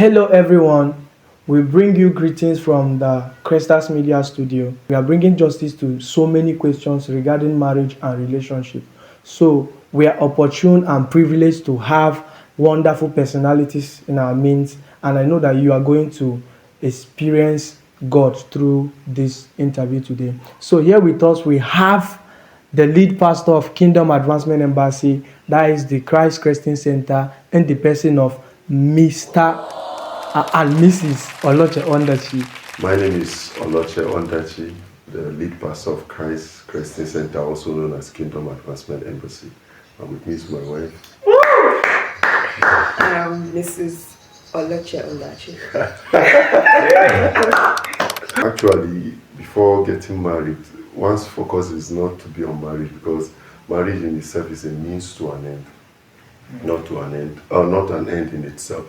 Hello, everyone. We bring you greetings from the Crestas Media Studio. We are bringing justice to so many questions regarding marriage and relationship. So, we are opportune and privileged to have wonderful personalities in our midst, and I know that you are going to experience God through this interview today. So, here with us, we have the lead pastor of Kingdom Advancement Embassy, that is the Christ Christian Center, in the person of Mr. And Mrs. Oloche Ondachi. My name is Oloche Ondachi, the lead pastor of Christ Christian Center, also known as Kingdom Advancement Embassy. And with me is my wife. Mrs. Oloche Ondachi. Actually, before getting married, one's focus is not to be on marriage, because marriage in itself is a means to an end, not an end in itself.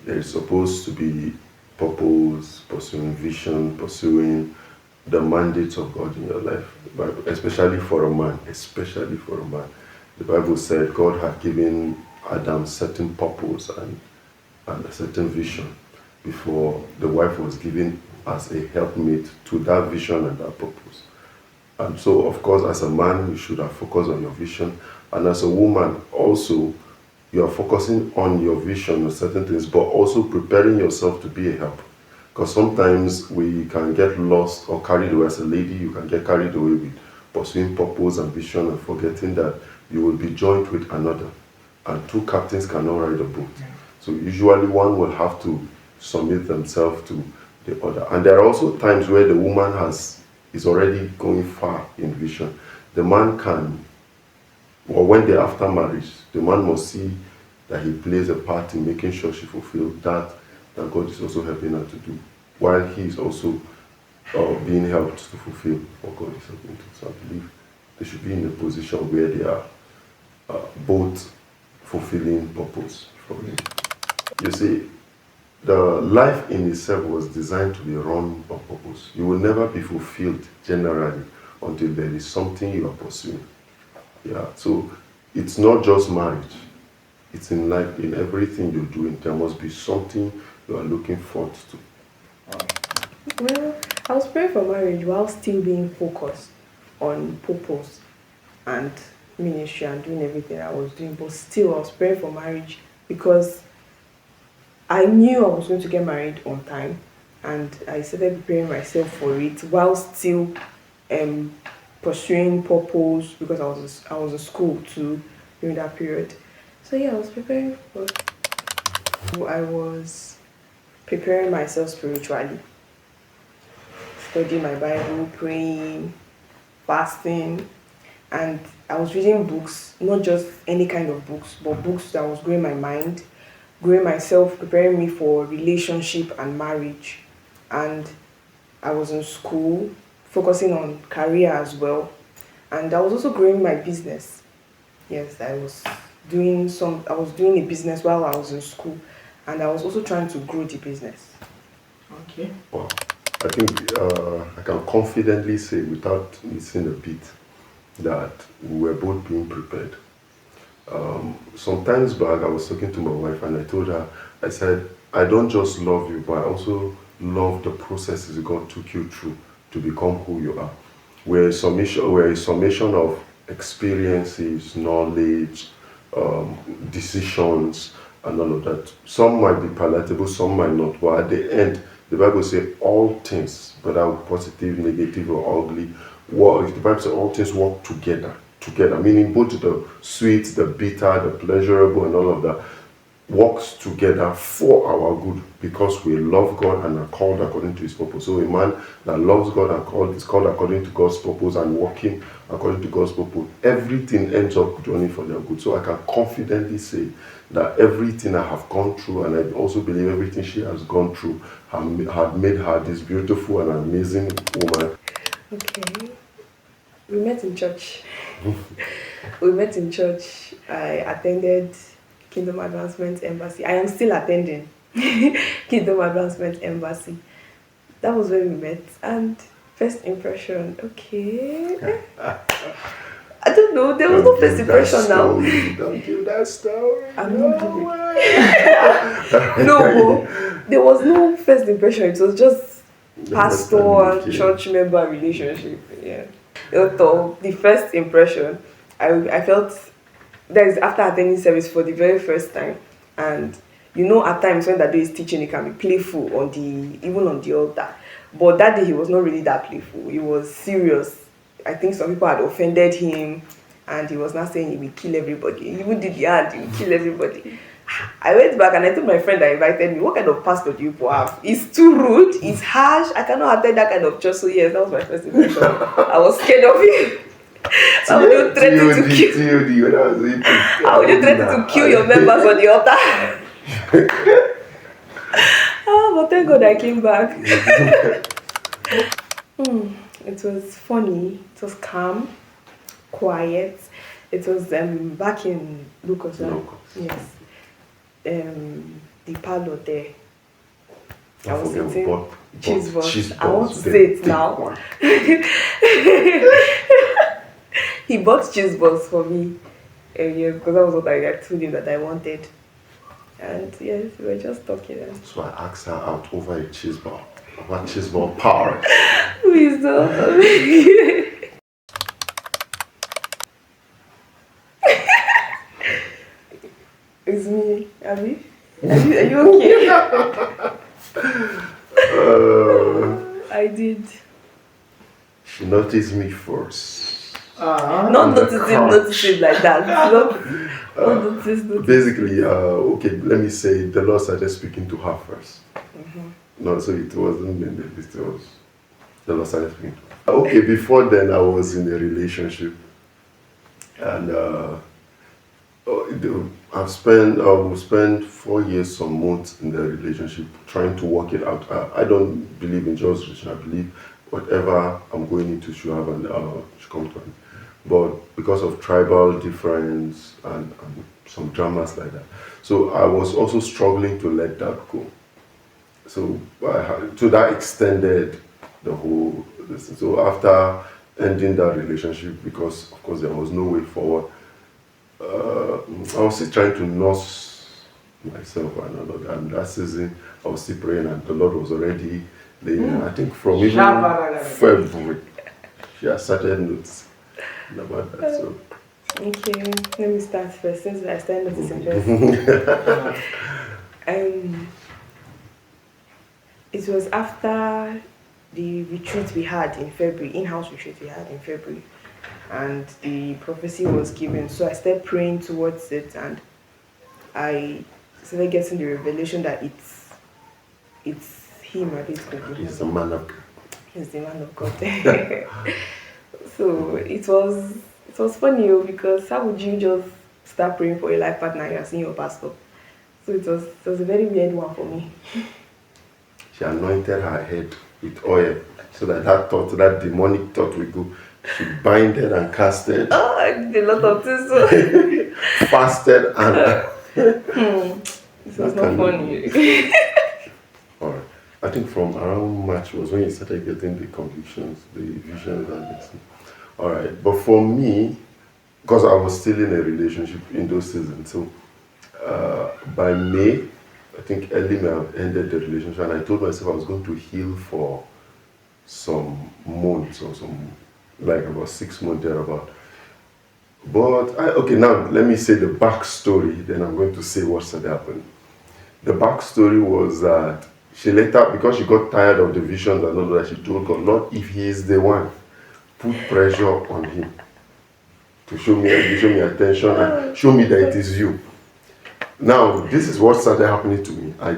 There is supposed to be purpose, pursuing vision, pursuing the mandates of God in your life, especially for a man. The Bible said God had given Adam certain purpose and a certain vision before the wife was given as a helpmate to that vision and that purpose. And so, of course, as a man, you should have focused on your vision. And as a woman, also, you are focusing on your vision on certain things, but also preparing yourself to be a help. Because sometimes we can get lost or carried away. As a lady, you can get carried away with pursuing purpose and vision and forgetting that you will be joined with another. And two captains cannot ride a boat. So usually one will have to submit themselves to the other. And there are also times where the woman is already going far in vision. The man can, or when they're after marriage, the man must see that he plays a part in making sure she fulfills that God is also helping her to do, while he is also being helped to fulfill what God is helping to. So I believe they should be in a position where they are both fulfilling purpose for him. You see, the life in itself was designed to be run on purpose. You will never be fulfilled generally until there is something you are pursuing. Yeah, so it's not just marriage. It's in life, in everything you're doing. There must be something you are looking forward to. Well, I was praying for marriage while still being focused on purpose and ministry and doing everything I was doing. But still, I was praying for marriage because I knew I was going to get married on time, and I started preparing myself for it while still pursuing purpose, because I was in school too during that period. So yeah, I was preparing myself spiritually, studying my Bible, praying, fasting, and I was reading books, not just any kind of books, but books that was growing my mind, growing myself, preparing me for relationship and marriage. And I was in school, focusing on career as well. And I was also growing my business. Yes, I was doing a business while I was in school, and I was also trying to grow the business. Okay. Wow. I think I can confidently say, without missing a beat, that we were both being prepared. Sometimes back, I was talking to my wife and I told her, I said, I don't just love you, but I also love the processes God took you through to become who you are. We're a summation of experiences, knowledge, decisions, and all of that. Some might be palatable, some might not, but at the end, the Bible says all things, whether positive, negative, or ugly, the Bible says all things work together, meaning both the sweet, the bitter, the pleasurable, and all of that works together for our good, because we love God and are called according to his purpose. So a man that loves God and is called according to God's purpose and working according to God's purpose, everything ends up joining for their good. So I can confidently say that everything I have gone through, and I also believe everything she has gone through, had made her this beautiful and amazing woman. Okay. We met in church. I attended Kingdom Advancement Embassy. I am still attending Kingdom Advancement Embassy. That was when we met. And first impression, okay. I don't know. There was no first impression now. Don't give that story. I'm not giving. No, but there was no first impression. It was just pastor and church member relationship. Yeah. The first impression, I felt that is after attending service for the very first time, and at times when that day is teaching, it can be playful even on the altar. But that day he was not really that playful. He was serious. I think some people had offended him, and he was not saying he will kill everybody. He even did the hand, he will kill everybody. I went back and I told my friend that invited me, what kind of pastor do you people have? It's too rude, it's harsh, I cannot attend that kind of church. So yes, that was my first impression. I was scared of him. How would you threaten to kill? How would you threaten to kill your members on the altar? But thank God I came back. It was funny. It was calm, quiet. It was back in Lucas. Yes. The parlor there. I was eating cheese balls. I want to say it now. He bought cheese balls for me. Yeah, because that was what I told him that I wanted. And yes, we were just talking. So I asked her out over a cheese ball. What cheese ball power? Wisdom. It's me, Abby. Are you okay? I did. She noticed me first. Not noticing like that. Not notice. Basically, okay, let me say the Lord started speaking to her first. No, so it wasn't me, it was the Lord started speaking to her. Okay, before then I was in a relationship, and we spent 4 years, some months in the relationship trying to work it out. I don't believe in just relation. I believe whatever I'm going into should have should come to an end. But because of tribal difference and some dramas like that, so I was also struggling to let that go. So to that extended the whole listen. So after ending that relationship, because of course there was no way forward, I was still trying to nurse myself and that season I was still praying, and the Lord was already laying. I think from even February, she had started noticing about that. So. Okay, let me start first since I started noticing first. It was after the retreat we had in February, in-house retreat we had in February, and the prophecy was given. So I started praying towards it, and I started getting the revelation that it's him, or it's God. He's the man of God. He's the man of God. So it was funny because how would you just start praying for a life partner and you're seeing your pastor? So it was a very weird one for me. She anointed her head with oil so that that demonic thought will go. She binded and casted. Oh, I did a lot of things. Fasted and. This was not funny. Alright. I think from around March was when you started getting the convictions, the visions and this. Alright. But for me, because I was still in a relationship in those seasons, so by May, I think early May, I've ended the relationship, and I told myself I was going to heal for some months or like about 6 months thereabout. But now let me say the backstory. Then I'm going to say what started happening. The backstory was that she later, because she got tired of the visions and all that, she told God, Lord, if He is the one, put pressure on Him to show me attention and show me that it is You. Now, this is what started happening to me. I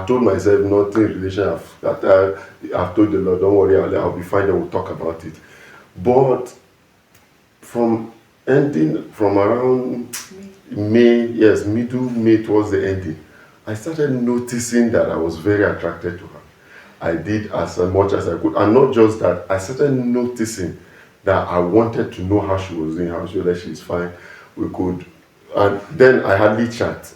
told myself nothing in relation. I've told the Lord, don't worry, I'll be fine, and we'll talk about it. But from around May, yes, middle May towards the ending, I started noticing that I was very attracted to her. I did as much as I could. And not just that, I started noticing that I wanted to know how she was doing, how she was, that she's fine. We could. And then I hardly chat,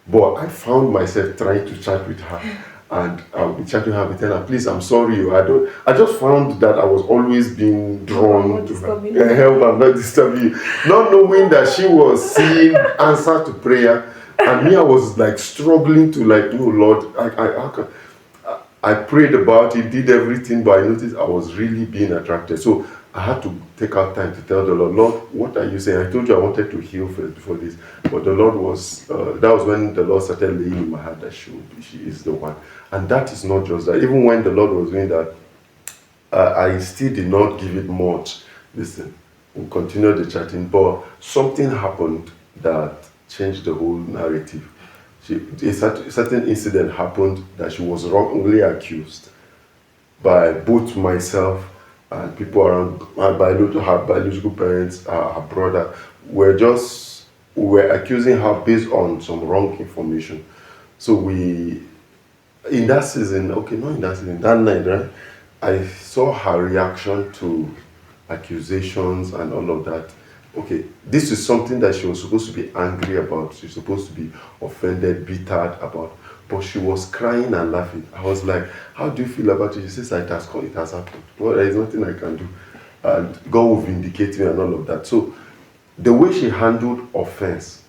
but I found myself trying to chat with her, and I'll be chatting her, I'll be telling her, please, I'm sorry. I just found that I was always being drawn to her. Help, I'm not disturbing you. Not knowing that she was seeing answer to prayer. And me, I was like struggling to like, no, Lord, I prayed about it, did everything, but I noticed I was really being attracted. So I had to take out time to tell the Lord, Lord, what are you saying? I told you I wanted to heal first before this. But the Lord was, that was when the Lord started laying in my heart that she is the one. And that is not just that. Even when the Lord was doing that, I still did not give it much. Listen, we continued the chatting, but something happened that changed the whole narrative. A certain incident happened that she was wrongly accused by both myself and people around her biological parents, her brother, were accusing her based on some wrong information. So in that season, okay, not in that season, that night, right, I saw her reaction to accusations and all of that. Okay, this is something that she was supposed to be angry about. She's supposed to be offended, bittered about. But she was crying and laughing. I was like, how do you feel about it? She says, it has happened. Well, there is nothing I can do. And God will vindicate me and all of that. So the way she handled offense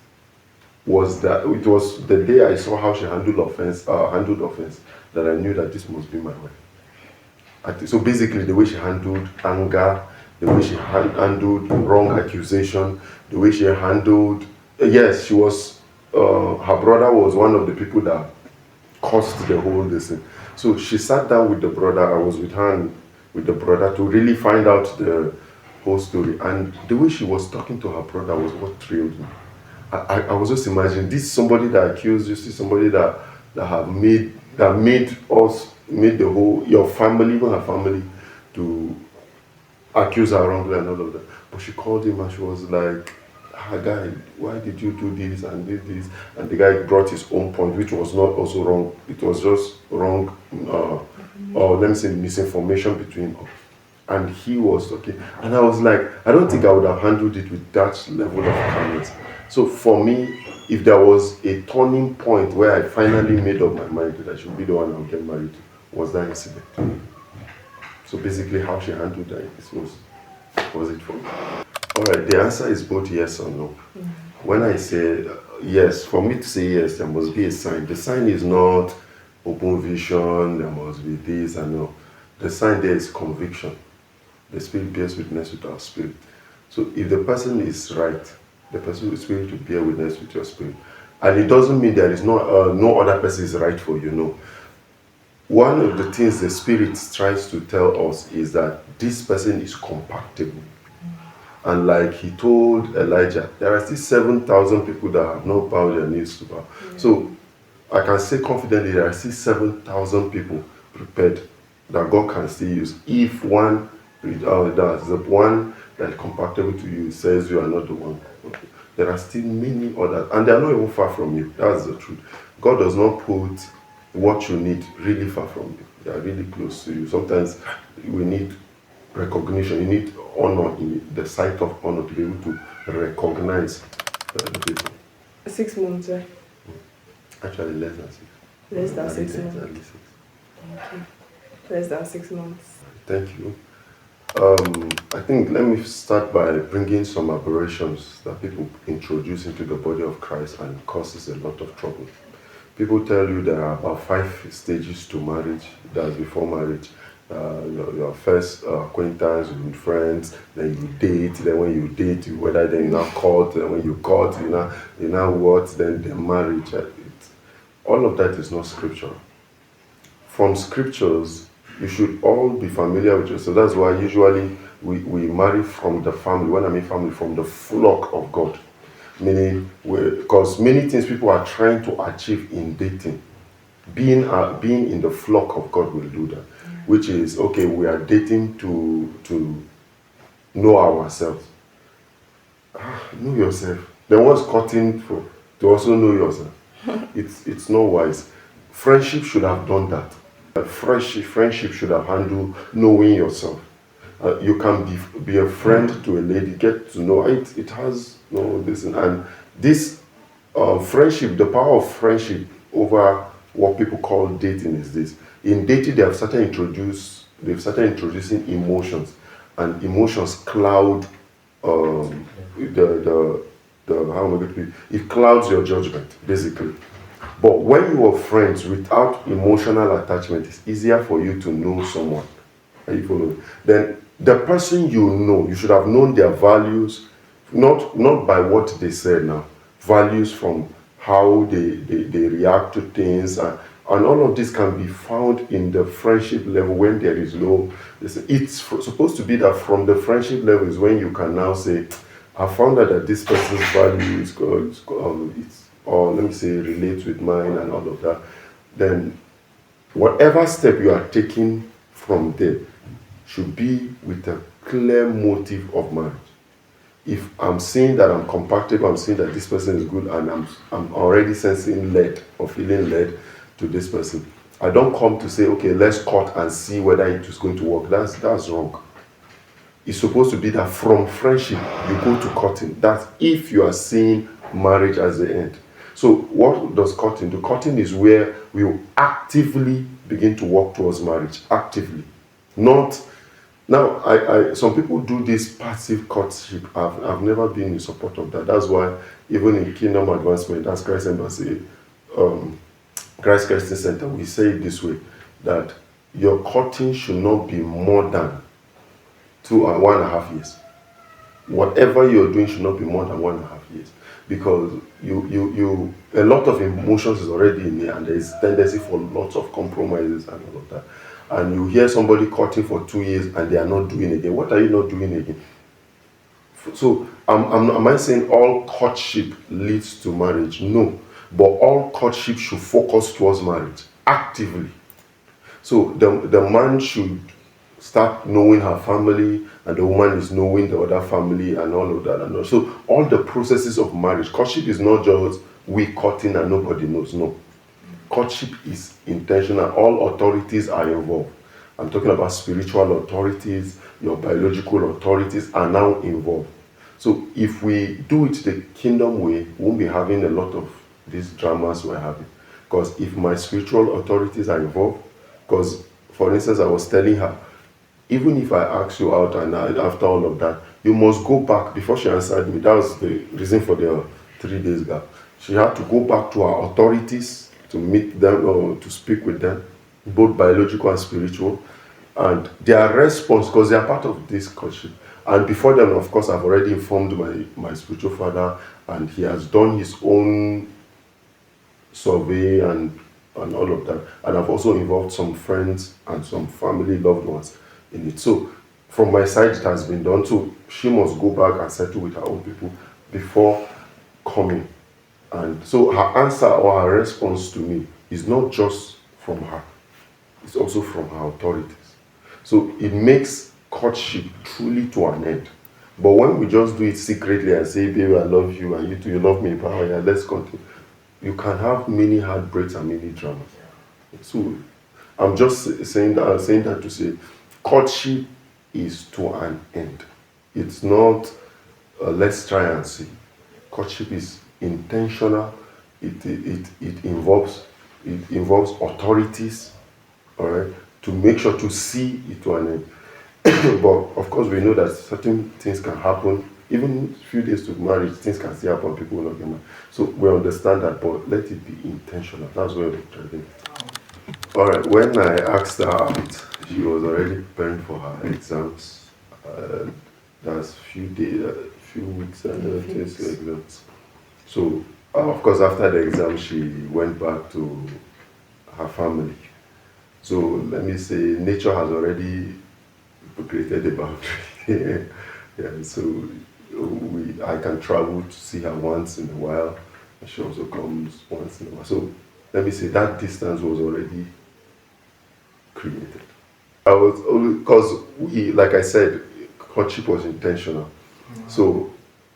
was that it was the day I saw how she handled offense that I knew that this must be my wife. So basically, the way she handled anger, the way she handled wrong accusation, the way she handled, yes, she was, her brother was one of the people that caused the whole thing. So she sat down with the brother, I was with her and with the brother to really find out the whole story. And the way she was talking to her brother was what thrilled me. I was just imagining, this is somebody that accused you, this is somebody that made the whole, your family, even her family, to accuse her wrongly and all of that. But she called him and she was like, guy, why did you do this and did this? And the guy brought his own point, which was not also wrong. It was just wrong, or let me say misinformation between us. And he was talking. And I was like, I don't think I would have handled it with that level of calmness. So for me, if there was a turning point where I finally made up my mind that I should be the one I would get married to, was that incident. So basically how she handled that was it for me. Alright, the answer is both yes or no. When I say yes, for me to say yes, there must be a sign. The sign is not open vision, there must be this and no. The sign there is conviction. The Spirit bears witness with our spirit. So if the person is right, the person is willing to bear witness with your spirit. And it doesn't mean there is no other person is right for you, no. One of the things the Spirit tries to tell us is that this person is compatible. And like he told Elijah, there are still 7,000 people that have not bowed their knees to bow. Yeah. So I can say confidently there are still 7,000 people prepared that God can still use. If one, the one that is compatible to you says you are not the one. Okay. There are still many others, and they are not even far from you. That's the truth. God does not put what you need really far from you. They are really close to you. Sometimes we need recognition. You need honor, in the sight of honor, to be able to recognize the people. 6 months, right? Actually, less than 6. Less than 6 months. Okay. Less than 6 months. Thank you. I think let me start by bringing some aberrations that people introduce into the body of Christ and causes a lot of trouble. People tell you there are about 5 stages to marriage. That's before marriage. Your first acquaintance with friends, then you date, then when you date, whether then you now court, then when you court, you now what, then marriage. All of that is not scriptural. From scriptures, you should all be familiar with it. So that's why usually we marry from the family. When I mean family, from the flock of God. Meaning, because many things people are trying to achieve in dating, being in the flock of God will do that. Which is, okay, we are dating to know ourselves. Know yourself. Then what's courting for? To also know yourself. It's not wise. Friendship should have done that. Friendship should have handled knowing yourself. You can be a friend to a lady, get to know it. It has no this and this friendship. The power of friendship over what people call dating is this. In dating, they've started introducing emotions, and emotions cloud the how am I going to put it? It clouds your judgment, basically. But when you are friends without emotional attachment, it's easier for you to know someone. Are you following? Then the person you know, you should have known their values, not by what they said now, values from how they react to things, and all of this can be found in the friendship level when there is no. It's supposed to be that from the friendship level is when you can now say, I found out that this person's value is good, or let me say relates with mine and all of that. Then whatever step you are taking from there should be with a clear motive of marriage. If I'm seeing that I'm compatible, I'm seeing that this person is good, and I'm already sensing led or feeling led to this person, I don't come to say, okay, let's cut and see whether it is going to work. That's wrong. It's supposed to be that from friendship you go to cutting. That's if you are seeing marriage as the end. So what does cutting do? Cutting is where we will actively begin to work towards marriage. Actively. Not now, I some people do this passive courtship. I've never been in support of that. That's why even in Kingdom Advancement, as Christ Embassy, Christ Christian Center, we say it this way, that your courting should not be more than 2 and 1.5 years. Whatever you're doing should not be more than 1.5 years, because you a lot of emotions is already in there, and there is tendency for lots of compromises and all of that. And you hear somebody courting for 2 years and they are not doing again. What are you not doing again? So am I saying all courtship leads to marriage? No, but all courtship should focus towards marriage actively. So the man should start knowing her family, and the woman is knowing the other family, and all of that. And so all the processes of marriage, courtship is not just we courting and nobody knows. No, courtship is intentional. All authorities are involved. I'm talking about spiritual authorities, your biological authorities are now involved. So if we do it the kingdom way, we won't be having a lot of these dramas we're having. Because if my spiritual authorities are involved, because for instance, I was telling her, even if I ask you out and after all of that, you must go back. Before she answered me, that was the reason for the 3 days gap. She had to go back to her authorities to meet them or to speak with them, both biological and spiritual, and their response, because they are part of this courtship. And before them, of course, I've already informed my spiritual father, and he has done his own survey and all of that. And I've also involved some friends and some family loved ones in it. So from my side, it has been done. So she must go back and settle with her own people before coming. And so her answer or her response to me is not just from her, it's also from her authorities. So it makes courtship truly to an end. But when we just do it secretly and say, baby, I love you, and you too, you love me, power, yeah, let's continue, you can have many heartbreaks and many dramas. So I'm just saying that to say, courtship is to an end. It's not let's try and see. Courtship is intentional. It involves authorities, all right, to make sure to see it to an end. But of course, we know that certain things can happen. Even a few days to marriage, things can still happen. People will not get married. So we understand that, but let it be intentional. That's where we're driving. All right. When I asked her out, she was already preparing for her exams. That's few weeks and exams. So of course, after the exam, she went back to her family. So let me say, nature has already created a boundary. Yeah, so I can travel to see her once in a while, and she also comes once in a while. So let me say that distance was already created. I was because like I said, courtship was intentional. So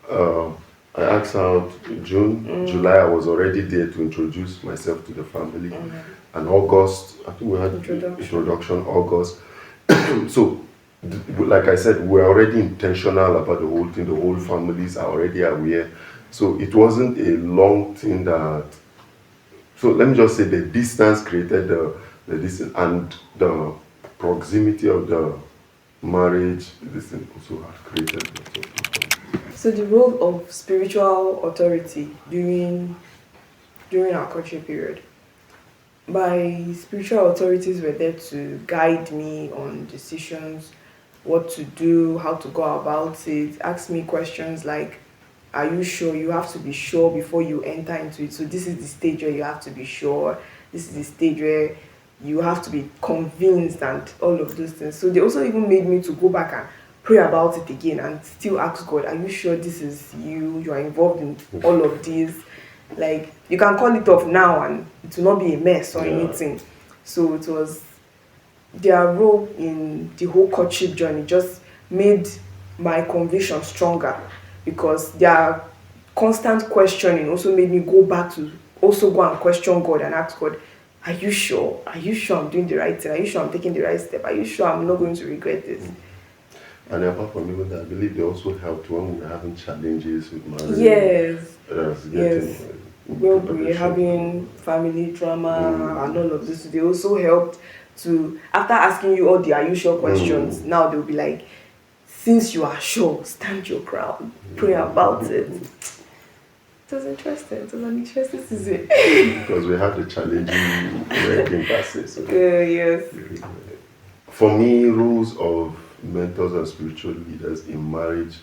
I asked her out in June, July. I was already there to introduce myself to the family, and August, I think we had introduction August. So, like I said, we're already intentional about the whole thing. The whole families are already aware. So it wasn't a long thing that So let me just say the distance created the distance, and the proximity of the marriage, this thing also has created lots of different. So the role of spiritual authority during our courtship period. My spiritual authorities were there to guide me on decisions, what to do, how to go about it, ask me questions like, are you sure? You have to be sure before you enter into it. So this is the stage where you have to be sure. This is the stage where you have to be convinced and all of those things. So they also even made me to go back and pray about it again and still ask God, are you sure this is you? You are involved in all of this? Like, you can call it off now and it will not be a mess or anything. So it was their role in the whole courtship journey just made my conviction stronger, because their constant questioning also made me go back to also go and question God and ask God, are you sure? Are you sure I'm doing the right thing? Are you sure I'm taking the right step? Are you sure I'm not going to regret this? And apart from even that, I believe they also helped when we were having challenges with marriage. Yes. Getting, Yes. When we were having family trauma and all of this, they also helped to, after asking you all the are you sure questions, now they'll be like, since you are sure, stand your ground, pray about it. It was interesting. It was an interesting season. Because we had the challenging working passes. Yes. For me, rules of mentors and spiritual leaders in marriage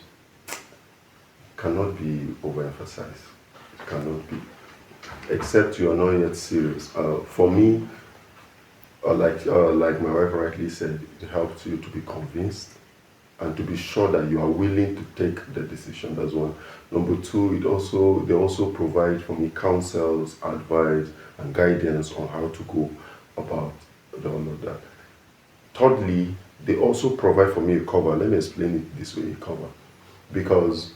cannot be overemphasized. Cannot be. Except you are not yet serious. For me, like my wife rightly said, it helps you to be convinced and to be sure that you are willing to take the decision. That's one. Number two, they also provide for me counsels, advice, and guidance on how to go about all of that. Thirdly, they also provide for me a cover. Let me explain it this way: a cover, because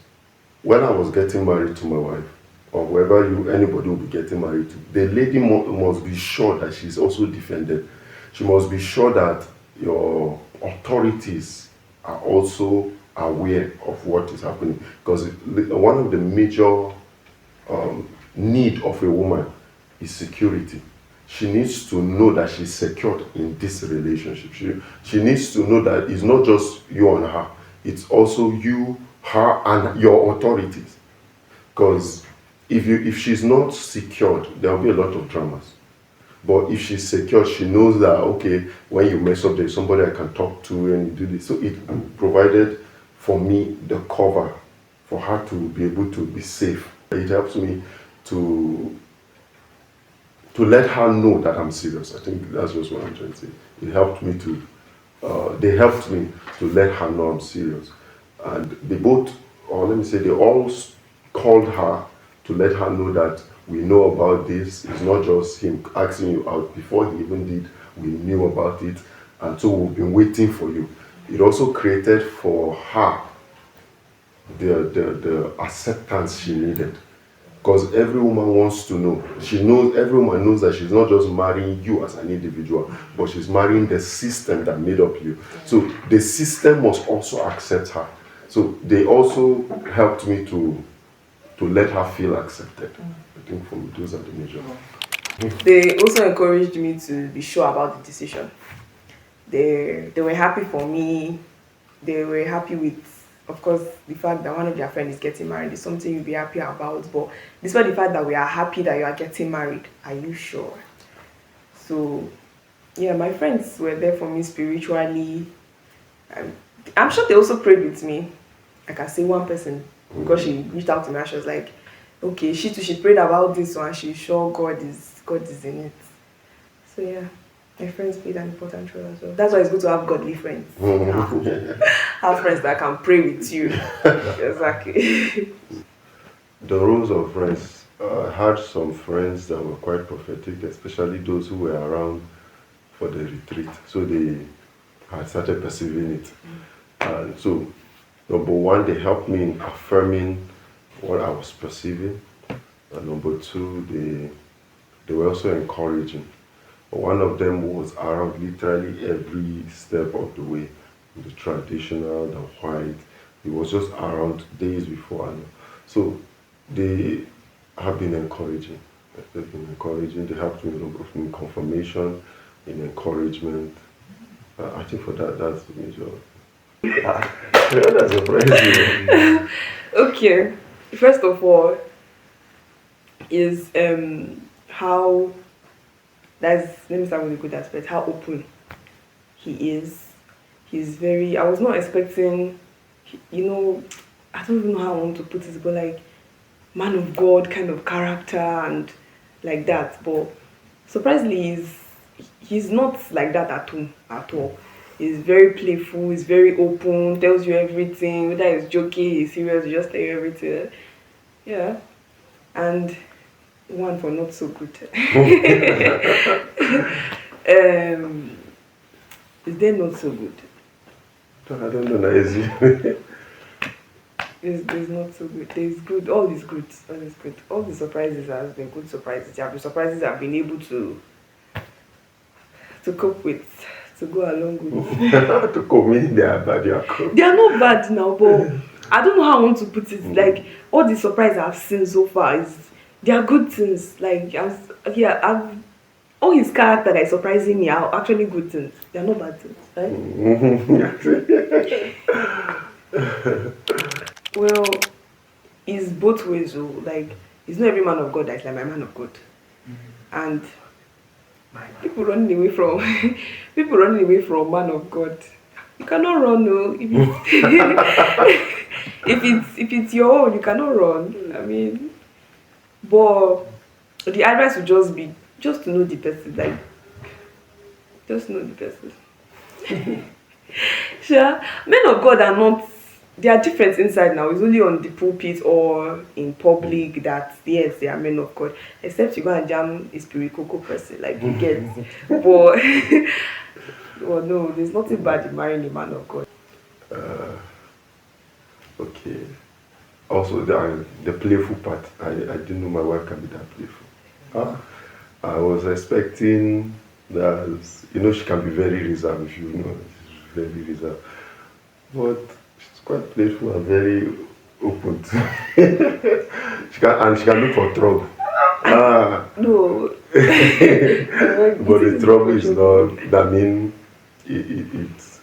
when I was getting married to my wife, or whoever anybody will be getting married to, the lady must be sure that she's also defended. She must be sure that your authorities are also aware of what is happening. Because one of the major need of a woman is security. She needs to know that she's secured in this relationship. She needs to know that it's not just you and her, it's also you, her, and your authorities. Because if she's not secured, there will be a lot of dramas. But if she's secure, she knows that, okay, when you mess up, there's somebody I can talk to and you do this. So it provided for me the cover for her to be able to be safe. It helps me to let her know that I'm serious. I think that's just what I'm trying to say. It helped me they helped me to let her know I'm serious. And they all called her to let her know that we know about this. It's not just him asking you out. Before he even did, we knew about it. And so we've been waiting for you. It also created for her the acceptance she needed. Because every woman wants to know. Every woman knows that she's not just marrying you as an individual, but she's marrying the system that made up you. So the system must also accept her. So they also helped me to let her feel accepted. I think for me, those are the major. They also encouraged me to be sure about the decision. They were happy for me. They were happy with, of course, the fact that one of their friends is getting married is something you'll be happy about. But despite the fact that we are happy that you are getting married, are you sure? So, yeah, my friends were there for me spiritually. I'm sure they also prayed with me. I can say one person, because she reached out to me and she was like, okay, she prayed about this one, she's sure God is in it. So yeah, my friends played an important role as well. That's why it's good to have godly friends. Have friends that can pray with you. Exactly. The roles of friends. I had some friends that were quite prophetic, especially those who were around for the retreat. So they had started perceiving it. And so, number one, they helped me in affirming what I was perceiving. And number two, they were also encouraging. One of them was around literally every step of the way. The traditional, the white. It was just around days before. So they have been encouraging. They've been encouraging. They helped me in confirmation, in encouragement. I think for that, that's the major. Yeah, that's surprising. Okay, first of all, is how that's let me start with a good aspect. How open he is. He's very. I was not expecting. You know, I don't even know how I want to put it, but like man of God kind of character and like that. But surprisingly, he's not like that at all. At all. He's very playful. He's very open. Tells you everything. Whether he's joking, he's serious. He just tell you everything. Yeah. And one for not so good. um, is there not so good? I don't know, Naezi. There's not so good. There's good. All is good. All is good. All the surprises have been good surprises. There have been surprises I've been able to cope with, to go along with. To commit, they are bad, you are They are not bad now, but I don't know how I want to put it. Like all the surprise I've seen so far is they are good things. Like I've all his character that is surprising me are actually good things. They are not bad things, right? Well, it's both ways. Oh, like it's not every man of God that's like my man of God, and people running away from people running away from man of God. You cannot run, no. If it's, if it's your own, you cannot run. I mean, but the advice would just be just to know the person, like just know the person. Sure, men of God are not. They are different inside now. It's only on the pulpit or in public that yes, they are men of God. Except you go and jam a spiritual person, like you get. But well, no, there's nothing bad in marrying a man of God. Okay. Also, the playful part. I didn't know my wife can be that playful. I was expecting that, she can be very reserved, if you know, she's very reserved. But she's quite playful and very open. She can look for trouble. No. But the trouble is not, I mean, it's,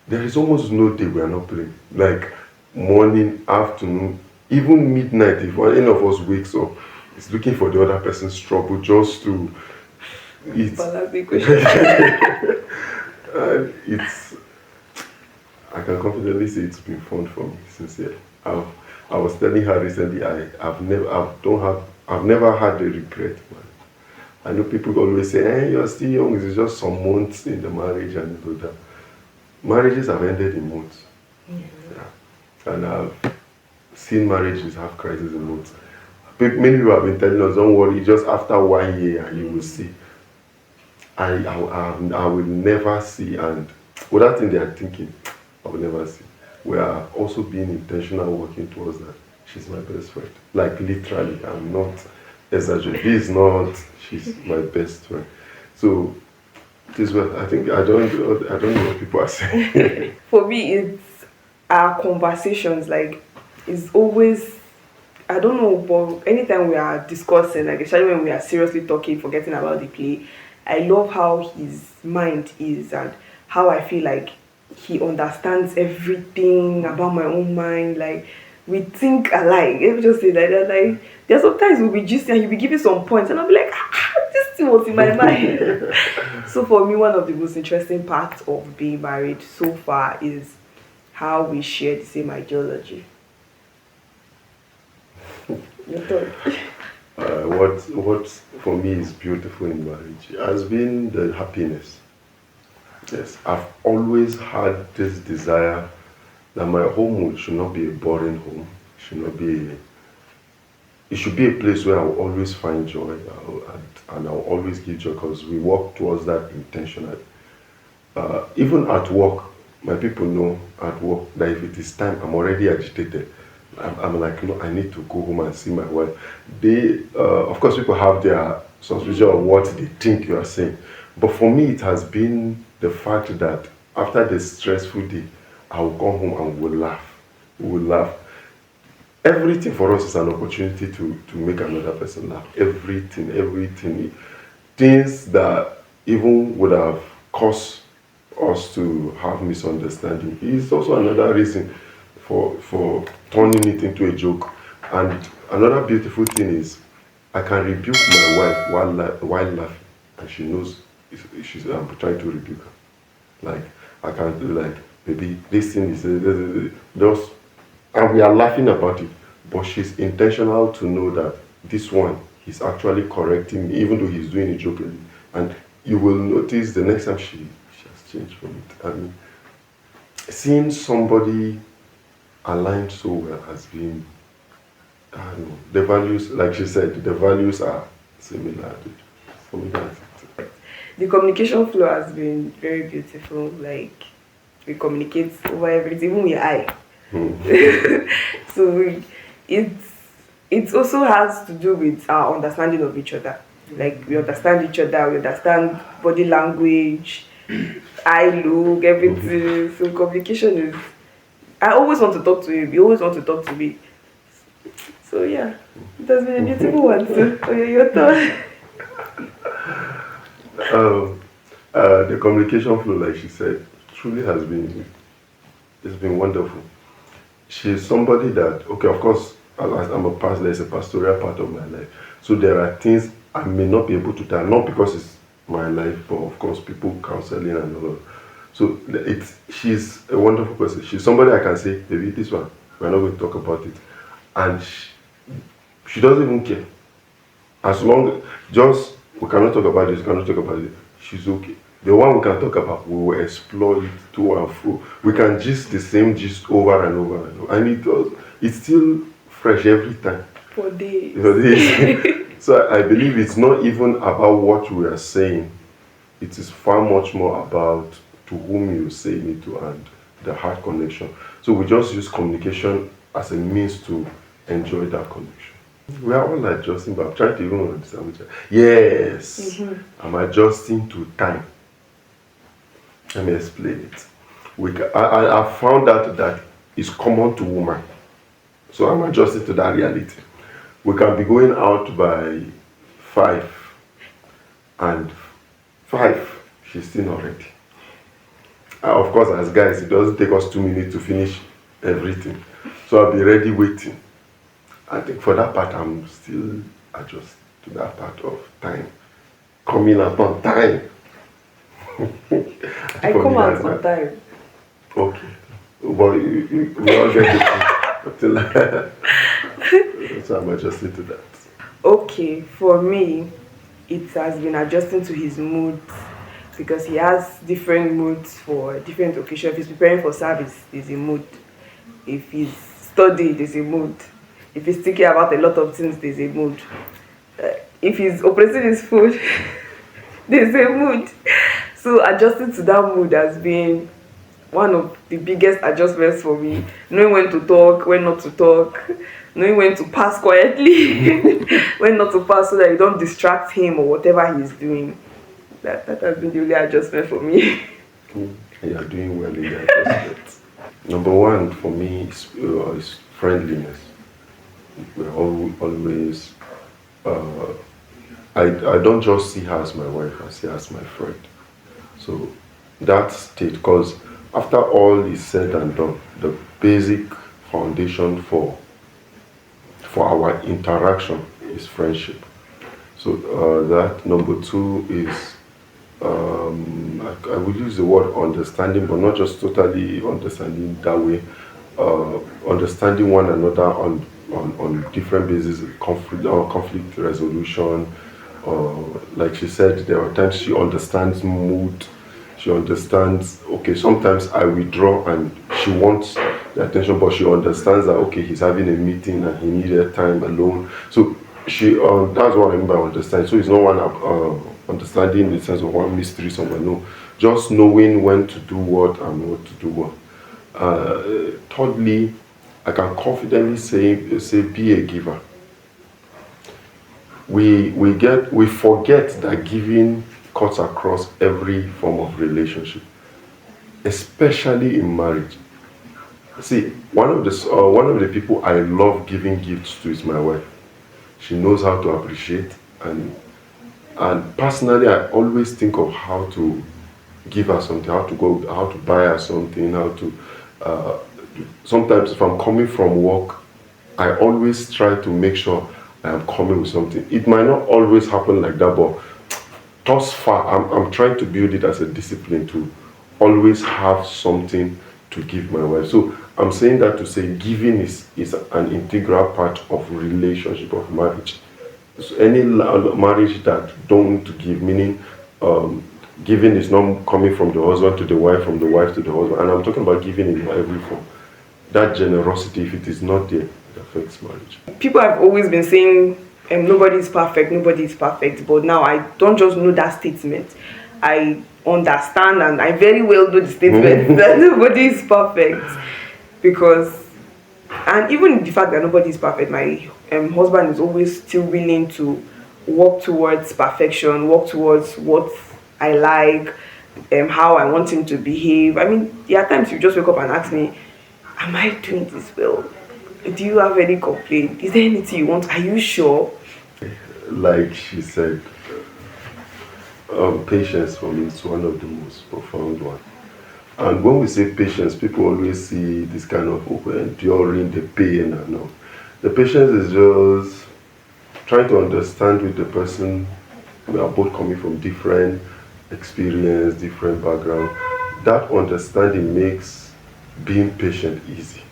there is almost no day we are not playing. Like morning, afternoon, even midnight, if any of us wakes up, is looking for the other person's trouble just to eat. And it's, I can confidently say it's been fun for me since I was telling her recently, I've never had a regret, man. I know people always say, hey, you're still young, it's just some months in the marriage and all that. Marriages have ended in months. Yeah. And I've seen marriages have crises in months. Many people have been telling us, don't worry, just after 1 year you will see. I will never see, and with that thing they are thinking, I will never see. We are also being intentional working towards that. She's my best friend. Like literally, I'm not exaggerating. This is not, she's my best friend. So this is what I think, I don't know what people are saying. For me, it's our conversations, like it's always I don't know, but anytime we are discussing, like especially when we are seriously talking, forgetting about the play, I love how his mind is and how I feel like he understands everything about my own mind. Like we think alike. Let me just say like that. Like there's sometimes we'll be just and he'll be giving some points, and I'll be like, this thing was in my mind. So for me, one of the most interesting parts of being married so far is how we share the same ideology. What for me is beautiful in marriage has been the happiness. Yes, I've always had this desire that my home should not be a boring home. It should be a place where I will always find joy and I'll always give joy because we work towards that intentionally. Even at work, my people know at work that if it is time, I'm already agitated. I'm like, no, I need to go home and see my wife. Of course, people have their suspicion of what they think you are saying. But for me, it has been the fact that after the stressful day, I will come home and we'll laugh. We will laugh. everything for us is an opportunity to make another person laugh. Everything. Things that even would have caused us to have misunderstanding is also another reason for turning it into a joke. And another beautiful thing is I can rebuke my wife while laughing, and she knows I'm trying to rebuke her. Like I can do like, baby, this thing is just, and we are laughing about it, but she's intentional to know that this one he's actually correcting me, even though he's doing it jokingly. And you will notice the next time she has changed from it. I mean, seeing somebody aligned so well has been, I don't know, the values, like she said, the values are similar. For me, that's it. The communication flow has been very beautiful. Like we communicate over everything, even with eye. So it also has to do with our understanding of each other. Like we understand each other, we understand body language, eye look, everything. So communication is. I always want to talk to you. You always want to talk to me. So yeah, it has been a beautiful one. So your turn. The communication flow, like she said, truly has been, it's been wonderful. She's somebody that, okay, of course, I'm a pastor, there's a pastoral part of my life. So there are things I may not be able to tell, not because it's my life, but of course, people counseling and all that. So she's a wonderful person. She's somebody I can say, baby, this one, we're not going to talk about it. And she doesn't even care. As long, just, we cannot talk about this, we cannot talk about it, she's okay. The one we can talk about, we will explore it to and fro. We can gist the same gist over and over and over. And it's still fresh every time. For days. So I believe it's not even about what we are saying. It is far much more about to whom you're saying it to and the heart connection. So we just use communication as a means to enjoy that connection. We are all adjusting, but I'm trying to even understand which. Yes, I'm adjusting to time. Let me explain it. I found out that it's common to women. So I'm adjusting to that reality. We can be going out by 5, and 5, she's still not ready. Of course, as guys, it doesn't take us 2 minutes to finish everything. So I'll be ready waiting. I think for that part, I'm still adjusting to that part of time. Coming out on time. I come out on time. Okay. But we all get it. So I'm adjusting to that. Okay, for me, it has been adjusting to his mood because he has different moods for different occasions. If he's preparing for service, there's a mood. If he's studying, there's a mood. If he's thinking about a lot of things, there's a mood. If he's operating his food, there's a mood. So adjusting to that mood has been one of the biggest adjustments for me. Knowing when to talk, when not to talk, knowing when to pass quietly, when not to pass so that you don't distract him or whatever he's doing. That has been the only adjustment for me. You are doing well in that aspect. Number one for me is friendliness. We're always, I don't just see her as my wife, I see her as my friend. So that state, because after all is said and done, the basic foundation for our interaction is friendship. So that number 2 is, I would use the word understanding, but not just totally understanding that way. Understanding one another on different bases, conflict resolution. Like she said, there are times she understands mood. She understands, okay, sometimes I withdraw and she wants the attention, but she understands that, okay, he's having a meeting and he needed time alone. So she, that's what I mean by understand. So it's not one understanding in the sense of one mystery somewhere, no. Just knowing when to do what and what to do what. Thirdly, I can confidently say be a giver. We forget that giving cuts across every form of relationship, especially in marriage. See, one of the people I love giving gifts to is my wife. She knows how to appreciate, and personally, I always think of how to give her something, how to buy her something, how to. Uh, Sometimes, if I'm coming from work, I always try to make sure I am coming with something. It might not always happen like that, but thus far, I'm trying to build it as a discipline to always have something to give my wife. So I'm saying that to say giving is an integral part of relationship of marriage. So any marriage that don't give, meaning giving is not coming from the husband to the wife, from the wife to the husband, and I'm talking about giving in every form. That generosity, if it is not there, it affects marriage. People have always been saying nobody is perfect, nobody is perfect, but now I don't just know that statement. I understand and I very well know the statement that nobody is perfect, because, and even the fact that nobody is perfect, my husband is always still willing to work towards perfection, work towards what I like, how I want him to behave. I mean, there are times you just wake up and ask me, am I doing this well? Do you have any complaint? Is there anything you want? Are you sure? Like she said, patience for me is one of the most profound ones. And when we say patience, people always see this kind of enduring the pain and all. The patience is just trying to understand with the person. We are both coming from different experience, different background. That understanding makes being patient easy.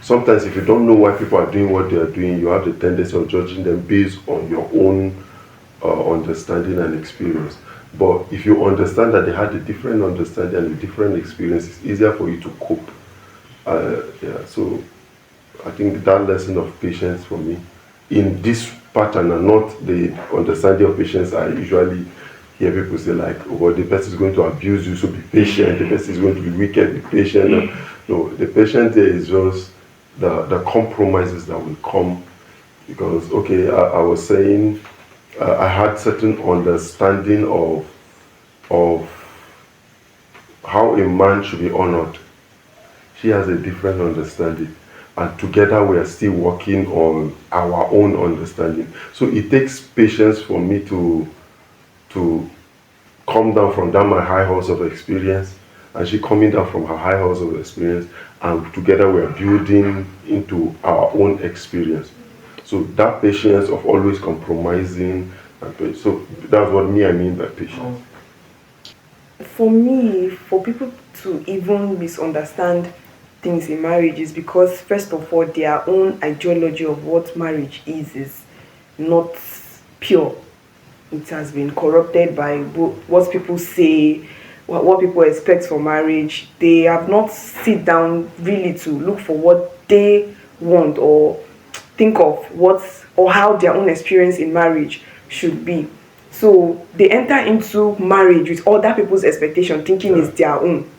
Sometimes if you don't know why people are doing what they are doing, you have the tendency of judging them based on your own understanding and experience. But if you understand that they had a different understanding and a different experience, it's easier for you to cope. So I think that lesson of patience for me in this pattern, and not the understanding of patience I usually hear people say like, oh, the person is going to abuse you, so be patient. The person is going to be wicked, be patient. No, the patience there is just the compromises that will come. Because, okay, I was saying I had certain understanding of how a man should be honored. She has a different understanding. And together we are still working on our own understanding. So it takes patience for me to come down from that my high horse of experience, and she coming down from her high horse of experience, and together we are building into our own experience. So that patience of always compromising, so that's what I mean by patience. For me, for people to even misunderstand things in marriage is because, first of all, their own ideology of what marriage is not pure. It has been corrupted by what people say, what people expect for marriage. They have not sit down really to look for what they want, or think of what or how their own experience in marriage should be. So they enter into marriage with other people's expectation, thinking it's their own.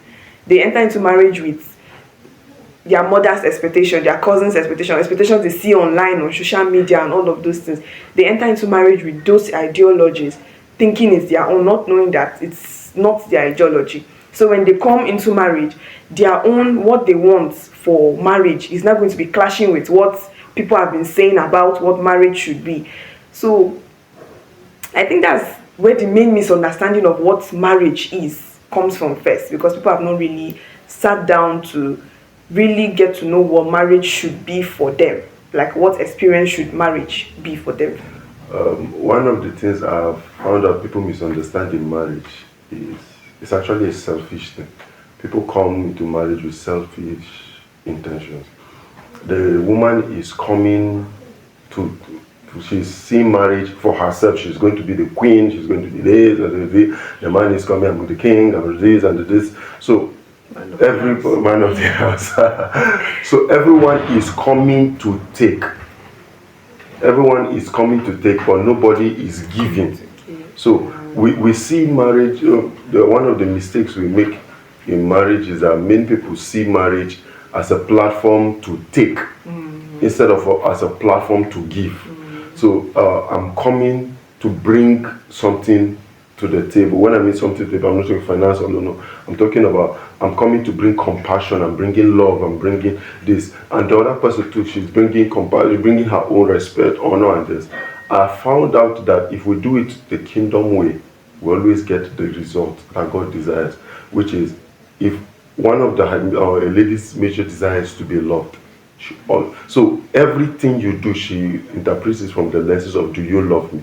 They enter into marriage with their mother's expectation, their cousin's expectations they see online on social media and all of those things. They enter into marriage with those ideologies, thinking it's their own, not knowing that it's not their ideology. So when they come into marriage, their own, what they want for marriage is not going to be clashing with what people have been saying about what marriage should be. So I think that's where the main misunderstanding of what marriage is comes from first, because people have not really sat down to really get to know what marriage should be for them, like what experience should marriage be for them. One of the things I've found out people misunderstand in marriage is it's actually a selfish thing. People come into marriage with selfish intentions. The woman is coming she's seeing marriage for herself. She's going to be the queen, she's going to be this, and the man is coming, I'm the king, I'm this and this. So every man of the house. So everyone is coming to take. Everyone is coming to take, but nobody is giving. So we see marriage, one of the mistakes we make in marriage is that many people see marriage as a platform to take, instead of as a platform to give. So I'm coming to bring something to the table. When I mean something to the table, I'm not talking finance or no. I'm talking about I'm coming to bring compassion, I'm bringing love, I'm bringing this. And the other person too, she's bringing compassion, bringing her own respect, honor, and this. I found out that if we do it the kingdom way, we always get the result that God desires, which is if one of the a lady's major desires is to be loved. So everything you do, she interprets it from the lenses of do you love me?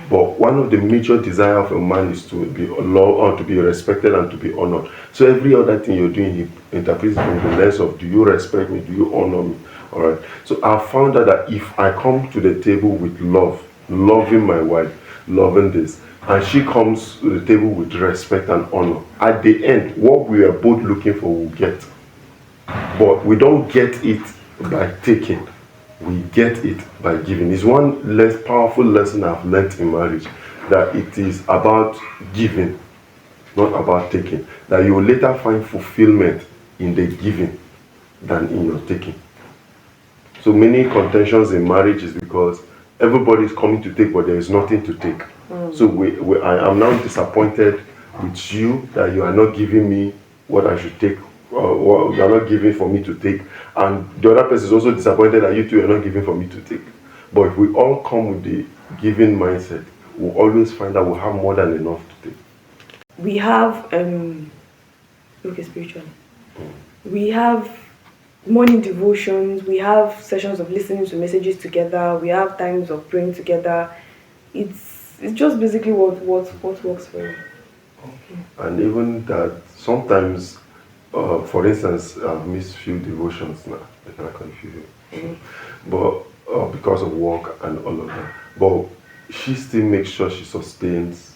But one of the major desires of a man is to be loved or to be respected and to be honored. So every other thing you're doing, he interprets it from the lens of do you respect me? Do you honor me? All right. So I found out that if I come to the table with love, loving my wife, loving this, and she comes to the table with respect and honor, at the end, what we are both looking for, we'll get. But we don't get it by taking. We get it by giving. It's one less powerful lesson I've learned in marriage, that it is about giving, not about taking. That you will later find fulfillment in the giving than in your taking. So many contentions in marriage is because everybody is coming to take, but there is nothing to take. So I am now disappointed with you that you are not giving me what I should take, or you are not giving for me to take, and the other person is also disappointed that you two are not giving for me to take. But if we all come with the giving mindset, we'll always find that we'll have more than enough to take. We have spiritually. We have morning devotions, we have sessions of listening to messages together, we have times of praying together. It's just basically what works for you. Okay. And even that sometimes, for instance, I've missed few devotions now. I cannot confuse you. But because of work and all of that. But she still makes sure she sustains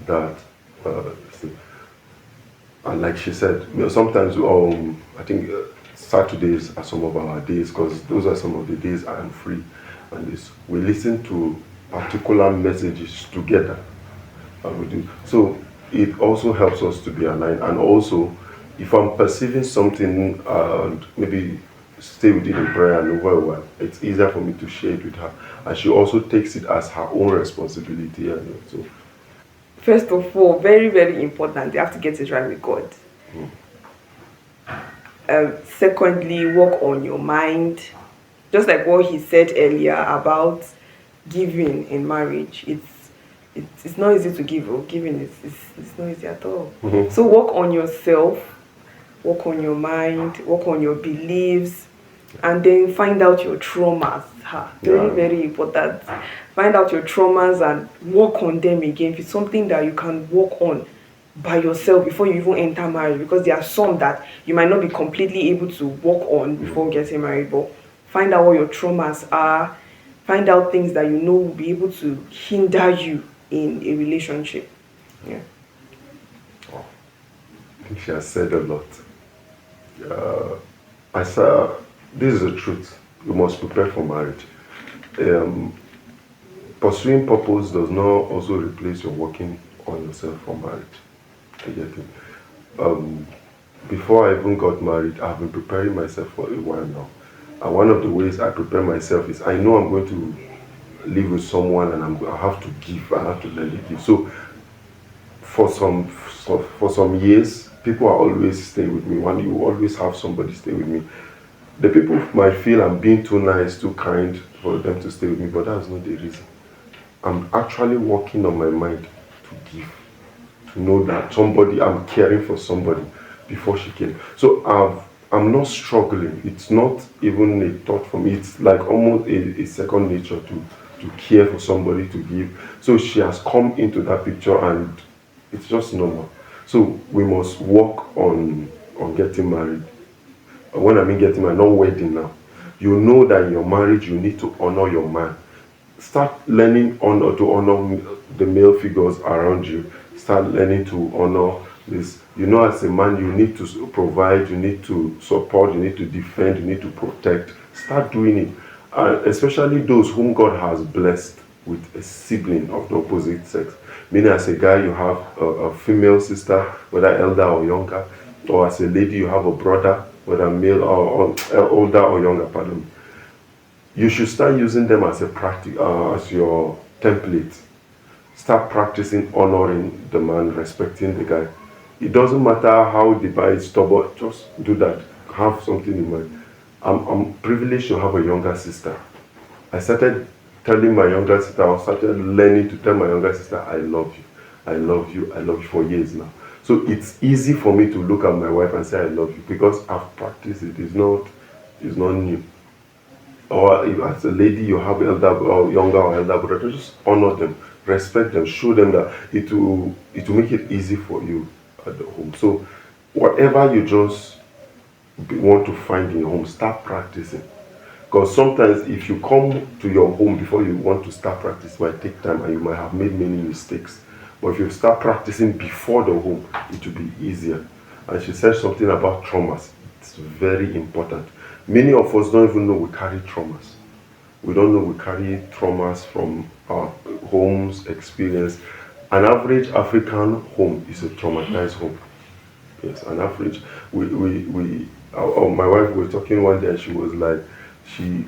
that. And like she said, sometimes I think Saturdays are some of our days, because those are some of the days I am free. And we listen to particular messages together. And we do. So it also helps us to be aligned. And also, if I'm perceiving something and maybe stay with it in prayer and over a while, it's easier for me to share it with her. And she also takes it as her own responsibility. So, first of all, very, very important, you have to get it right with God. Secondly, work on your mind. Just like what he said earlier about giving in marriage, it's not easy to give. Or giving it's not easy at all. So work on yourself, work on your mind, work on your beliefs, and then find out your traumas. Very, very important. Find out your traumas and work on them again. If it's something that you can work on by yourself before you even enter marriage, because there are some that you might not be completely able to work on before getting married, but find out what your traumas are, find out things that you know will be able to hinder you in a relationship. Yeah. Oh, I think she has said a lot. This is the truth. You must prepare for marriage. Pursuing purpose does not also replace your working on yourself for marriage. Before I even got married, I've been preparing myself for a while now. And one of the ways I prepare myself is I know I'm going to live with someone, and I have to give. I have to learn to give. So for some years, people are always staying with me. One, you always have somebody stay with me. The people might feel I'm being too nice, too kind for them to stay with me, but that's not the reason. I'm actually working on my mind to give, to know that I'm caring for somebody before she came. So I'm not struggling. It's not even a thought for me. It's like almost a second nature to care for somebody, to give. So she has come into that picture, and it's just normal. So we must work on getting married. When I mean getting married, not wedding now. You know that in your marriage you need to honor your man. Start learning to honor the male figures around you. Start learning to honor this. You know, as a man, you need to provide, you need to support, you need to defend, you need to protect. Start doing it. Especially those whom God has blessed with a sibling of the opposite sex. Meaning, as a guy, you have a female sister, whether elder or younger, or as a lady, you have a brother, whether male or older or younger, pardon. You should start using them as a practice, as your template. start practicing honoring the man, respecting the guy. It doesn't matter how the guy is stubborn, just do that. Have something in mind. I'm privileged to have a younger sister. I started telling my younger sister, I started learning to tell my younger sister, I love you, I love you, I love you for years now. So it's easy for me to look at my wife and say I love you because I've practiced it. It's not new. Or if as a lady you have elder or younger or elder brother, just honor them, respect them, show them that it will make it easy for you at the home. So whatever you just want to find in your home, start practicing. Because sometimes if you come to your home before you want to start practice, it might take time and you might have made many mistakes. But if you start practicing before the home, it will be easier. And she said something about traumas. It's very important. Many of us don't even know we carry traumas. We don't know we carry traumas from our homes experience. An average African home is a traumatized home. Yes, an average. My wife was talking one day and she was like, she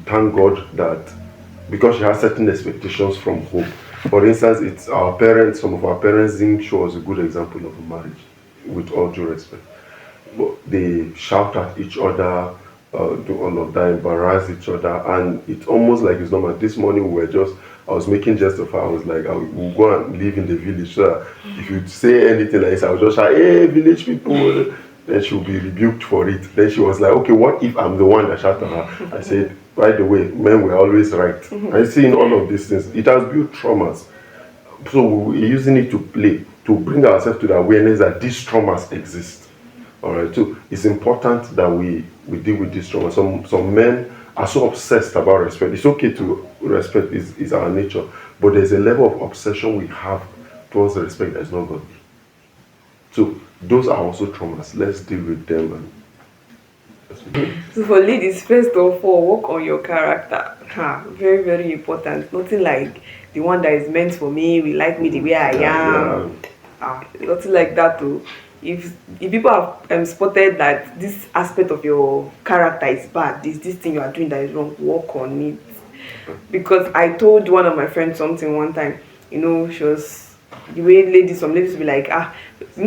thanked God that because she has certain expectations from home. For instance, it's our parents, some of our parents didn't show us a good example of a marriage, with all due respect. But they shout at each other, do all of that, embarrass each other, and it's almost like it's normal. This morning I was making jest of her. I was like, we'll go and live in the village. So that if you say anything like this, I will just shout, hey, village people. Then she'll be rebuked for it. Then she was like, okay, what if I'm the one that shouted at her? I said, by the way, men were always right. I see in all of these things, it has built traumas. So we're using it to play, to bring ourselves to the awareness that these traumas exist. All right, so it's important that we deal with these traumas. Some men are so obsessed about respect. It's okay to respect, is our nature, but there's a level of obsession we have towards the respect that is not godly. So those are also traumas. Let's deal with them. So for ladies, first of all, work on your character. Very, very important. Nothing like the one that is meant for me, will like me the way I am. Nothing like that too. If people have spotted that this aspect of your character is bad, this thing you are doing that is wrong, work on it. Because I told one of my friends something one time, she was the way some ladies will be like,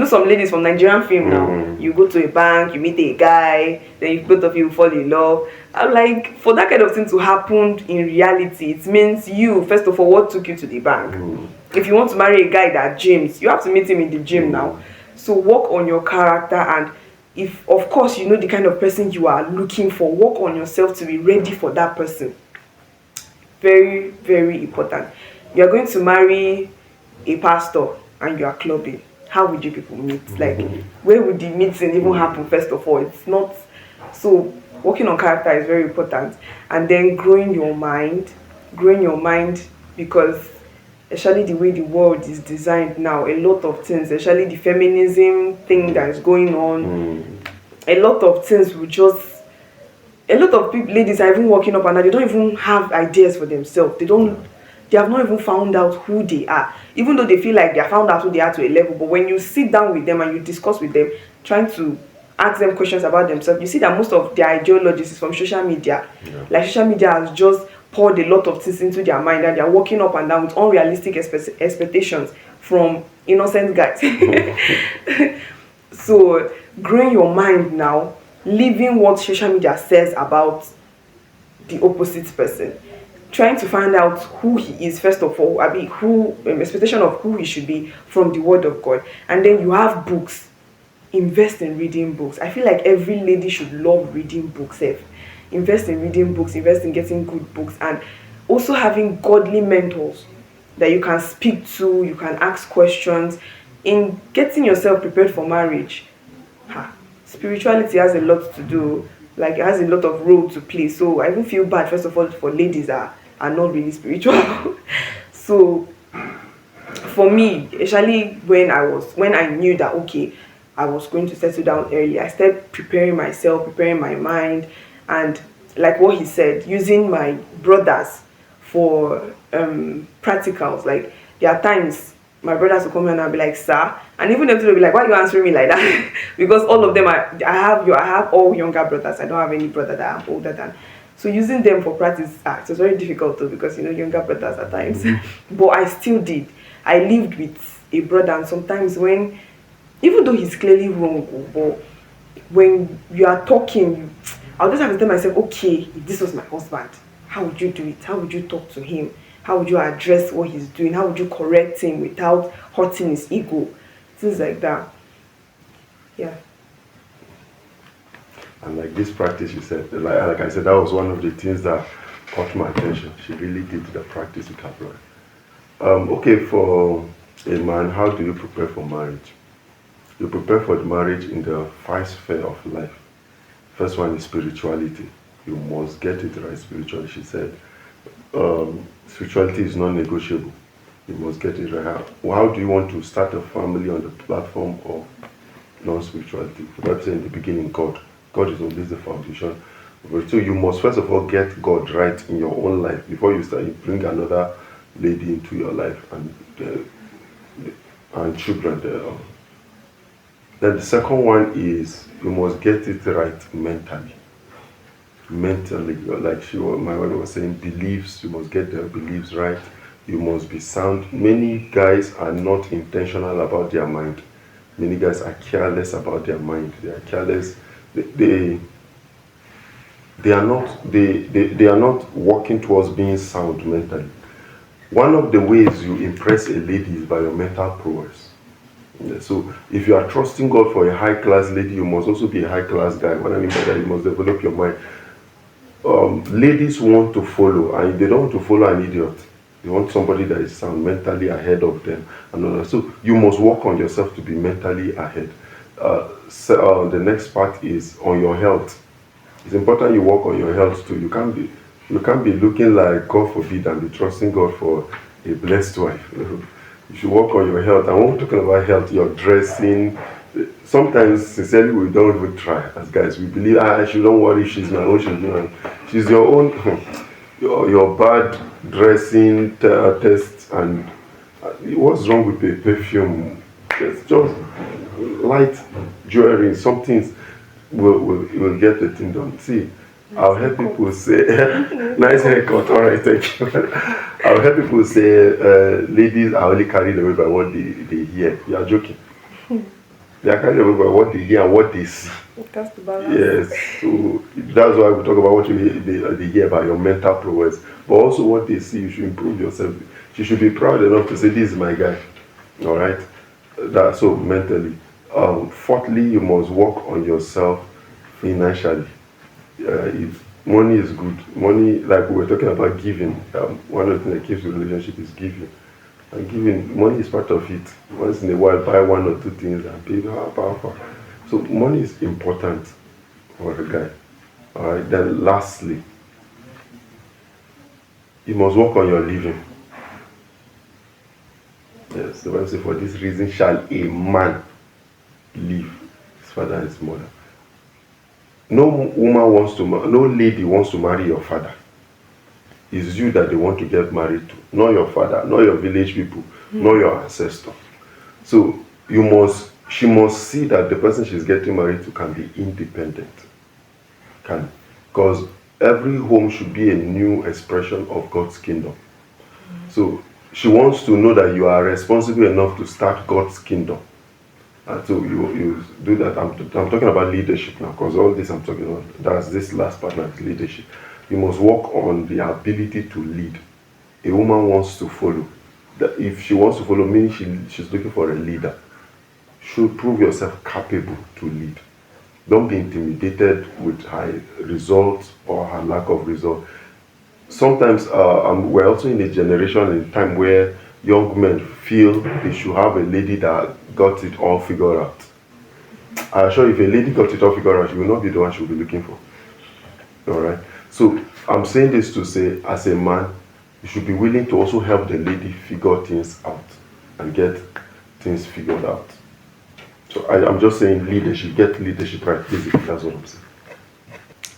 some ladies from Nigerian film now, you go to a bank, you meet a guy, then both of you fall in love. I'm like, for that kind of thing to happen in reality, it means you, first of all, what took you to the bank? If you want to marry a guy that gyms, you have to meet him in the gym now. So work on your character, and if, of course, you know the kind of person you are looking for, work on yourself to be ready for that person. Very, very important. You are going to marry a pastor and you are clubbing. How would you people meet? Like, where would the meeting even happen? First of all, it's not. So working on character is very important, and then growing your mind because especially the way the world is designed now, a lot of things, especially the feminism thing that is going on, a lot of things will just. A lot of people, ladies are even walking up and they don't even have ideas for themselves. They have not even found out who they are, even though they feel like they have found out who they are to a level. But when you sit down with them and you discuss with them, trying to ask them questions about themselves, you see that most of their ideologies is from social media. Like, social media has just poured a lot of things into their mind, and they are walking up and down with unrealistic expectations from innocent guys. So growing your mind now, leaving what social media says about the opposite person, trying to find out who he is first of all, expectation of who he should be from the word of God. And then you have books. Invest in reading books. I feel like every lady should love reading books. Invest in reading books, invest in getting good books, and also having godly mentors that you can speak to, you can ask questions in getting yourself prepared for marriage. Spirituality has a lot to do, like it has a lot of role to play. So I even feel bad, first of all, for ladies that are not really spiritual. So for me, especially when I knew that okay, I was going to settle down early, I started preparing myself, preparing my mind, and like what he said, using my brothers for practicals. Like, there are times my brothers will come in and I'll be like, sir, and even them will be like, why are you answering me like that? Because all of them I have all younger brothers. I don't have any brother that I'm older than. So using them for practice, it was very difficult though, because younger brothers at times. But I still did. I lived with a brother, and sometimes when, even though he's clearly wrong, but when you are talking, I'll just have to tell myself, okay, if this was my husband, how would you do it? How would you talk to him? How would you address what he's doing? How would you correct him without hurting his ego? Things like that. Yeah. And like this practice you said, like I said, that was one of the things that caught my attention. She really did the practice with her brother. Okay, for a man, how do you prepare for marriage? You prepare for the marriage in the 5 spheres of life. First one is spirituality. You must get it right spiritually. She said, spirituality is non-negotiable. You must get it right. How do you want to start a family on the platform of non-spirituality? That's in the beginning, God. God is always the foundation. So you must first of all get God right in your own life before you start. You bring another lady into your life and children. Then the second one is you must get it right mentally. Mentally, like my mother was saying, beliefs. You must get their beliefs right. You must be sound. Many guys are not intentional about their mind. Many guys are careless about their mind. They are careless. They are not working towards being sound mentally. One of the ways you impress a lady is by your mental prowess. Yeah, so if you are trusting God for a high-class lady, you must also be a high-class guy. What I mean by that, you must develop your mind. Ladies want to follow, and they don't want to follow an idiot. They want somebody that is sound, mentally ahead of them. And all that. So you must work on yourself to be mentally ahead. The next part is on your health. It's important you work on your health too. You can't be looking like, God forbid, and be trusting God for a blessed wife. You should work on your health. And when we're talking about health, your dressing. Sometimes, sincerely, we don't even try as guys. We believe, she don't worry, she's my own, she's your own. your bad dressing test, and what's wrong with the perfume? It's just light jewelry. Some things will get the thing done. See, I'll hear people say, nice haircut, all right, thank you. I'll hear people say, ladies are only carried away by what they hear. You are joking. They are carried away by what they hear and what they see. That's the balance. Yes, so that's why we talk about what they hear by your mental prowess. But also what they see, you should improve yourself. You should be proud enough to say, this is my guy. All right? That's so mentally. Fourthly, you must work on yourself financially. If money is good. Money, like we were talking about giving. One of the things that keeps the relationship is giving. And giving, money is part of it. Once in a while, buy 1 or 2 things and pay powerful. So money is important for a guy. All right. Then lastly, you must work on your living. Yes, the Bible says, for this reason shall a man leave his father and his mother. No lady wants to marry your father. It's you that they want to get married to, not your father, not your village people, not your ancestor. So she must see that the person she's getting married to can be independent. Because every home should be a new expression of God's kingdom. So she wants to know that you are responsible enough to start God's kingdom. And so you do that. I'm talking about leadership now, because all this I'm talking about, that's this last part, now, leadership. You must work on the ability to lead. A woman wants to follow. If she wants to follow, meaning she's looking for a leader. Should prove yourself capable to lead. Don't be intimidated with her results or her lack of result. Sometimes we're also in a generation and time where young men feel they should have a lady that got it all figured out. I assure you, if a lady got it all figured out, she will not be the one she will be looking for. All right. So I'm saying this to say, as a man, you should be willing to also help the lady figure things out and get things figured out. So I'm just saying leadership, get leadership right. Basically, that's what I'm saying.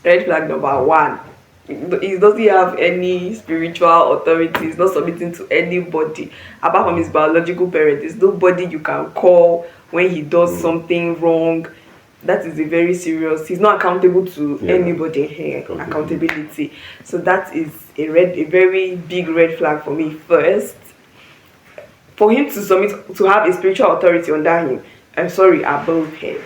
Red flag number 1. He doesn't have any spiritual authority. He's not submitting to anybody apart from his biological parent. There's nobody you can call when he does something wrong. That is a very serious. He's not accountable to Yeah. anybody here. Accountability. So that is a very big red flag for me. First, for him to submit to have a spiritual authority under him. I'm sorry, above him.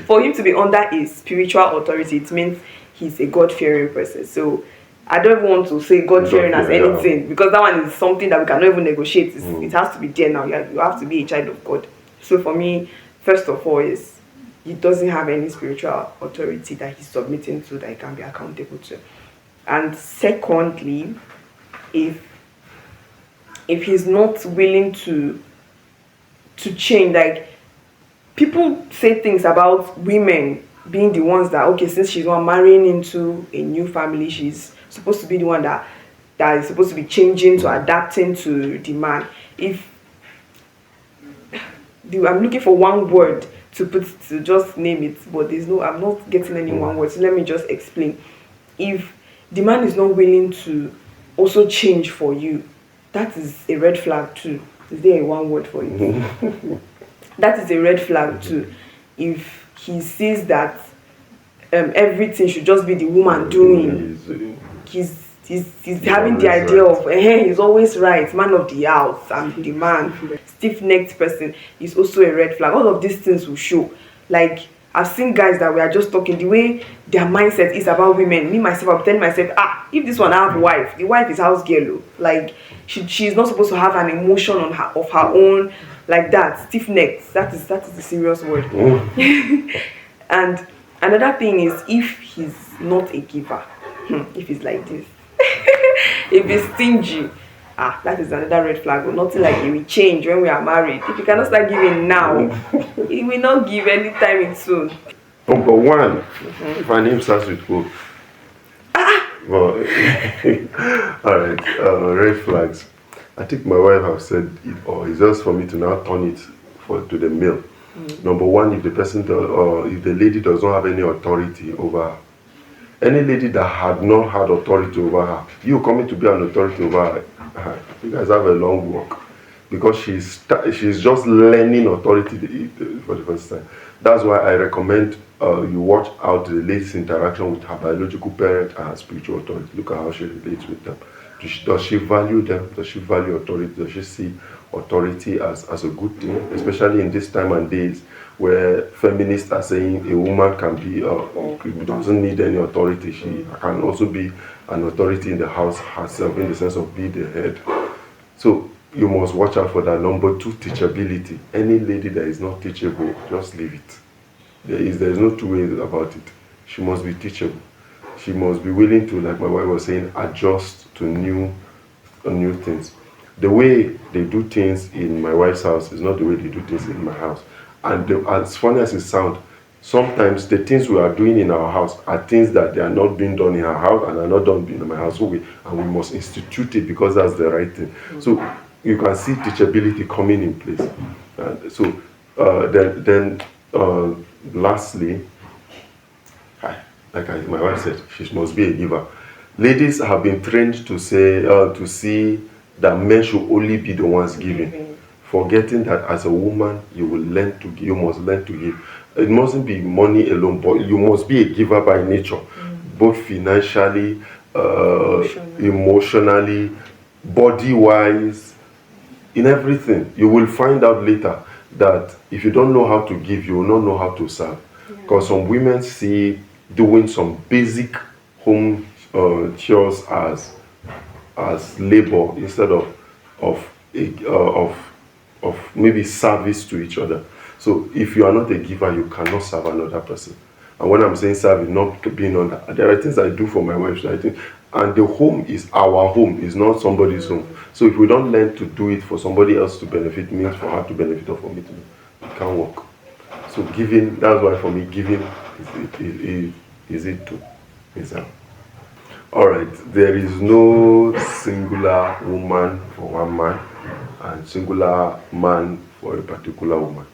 For him to be under a spiritual authority, it means he's a God-fearing person. So I don't want to say God-fearing as anything, because that one is something that we cannot even negotiate. It has to be there now. You have to be a child of God. So for me, first of all, is he doesn't have any spiritual authority that he's submitting to that he can be accountable to. And secondly, if he's not willing to change, like, people say things about women being the ones that, okay, since she's one marrying into a new family, she's supposed to be the one that is supposed to be changing, to adapting to the man. I'm looking for one word to just name it, but I'm not getting any one word, so let me just explain. If the man is not willing to also change for you, that is a red flag too. Is there a one word for it? That is a red flag too. If he sees that everything should just be the woman doing, he's having the idea of he's always right, man of the house, and the man, stiff-necked person, is also a red flag. All of these things will show. Like, I've seen guys that we are just talking, the way their mindset is about women. Me myself, I'm telling myself, if this one have a wife, the wife is house girl. Like, she's not supposed to have an emotion of her own, like that. Stiff-necked. That is the serious word. And another thing is, if he's not a giver, if he's like this, if he's stingy, that is another red flag. Nothing like he will change when we are married. If you cannot start giving now, he will not give anytime soon. Number one, if my name starts with O. Well, alright, red flags. I think my wife has said it, or it's just for me to now turn it to the male. Number one, if the person if the lady does not have any authority over her. Any lady that had not had authority over her, you coming to be an authority over her, you guys have a long walk, because she's just learning authority for the first time. That's why I recommend you watch out the lady's interaction with her biological parent and her spiritual authority. Look at how she relates with them. Does she value them? Does she value authority? Does she see authority as a good thing? Especially in this time and days where feminists are saying a woman can be doesn't need any authority. She can also be an authority in the house herself, in the sense of being the head. So you must watch out for that. Number two, teachability. Any lady that is not teachable, just leave it. There is no two ways about it. She must be teachable. She must be willing to, like my wife was saying, adjust to new things. The way they do things in my wife's house is not the way they do things in my house. And as funny as it sounds, sometimes the things we are doing in our house are things that they are not being done in her house and are not done in my house. And we must institute it because that's the right thing. So you can see teachability coming in place. Lastly, like my wife said, she must be a giver. Ladies have been trained to see that men should only be the ones giving, forgetting that as a woman you must learn to give. It mustn't be money alone, but you must be a giver by nature, both financially, emotionally, body-wise, in everything. You will find out later that if you don't know how to give, you will not know how to serve. Because some women see doing some basic home chores as labor instead of maybe service to each other. So if you are not a giver, you cannot serve another person. And when I'm saying serving, not being on that, there are things I do for my wife. So I think, and the home is our home, is not somebody's home. So if we don't learn to do it for somebody else to benefit, means for her to benefit or for me to, it can't work. So giving, that's why for me giving is it too. Alright, there is no singular woman for one man and singular man for a particular woman.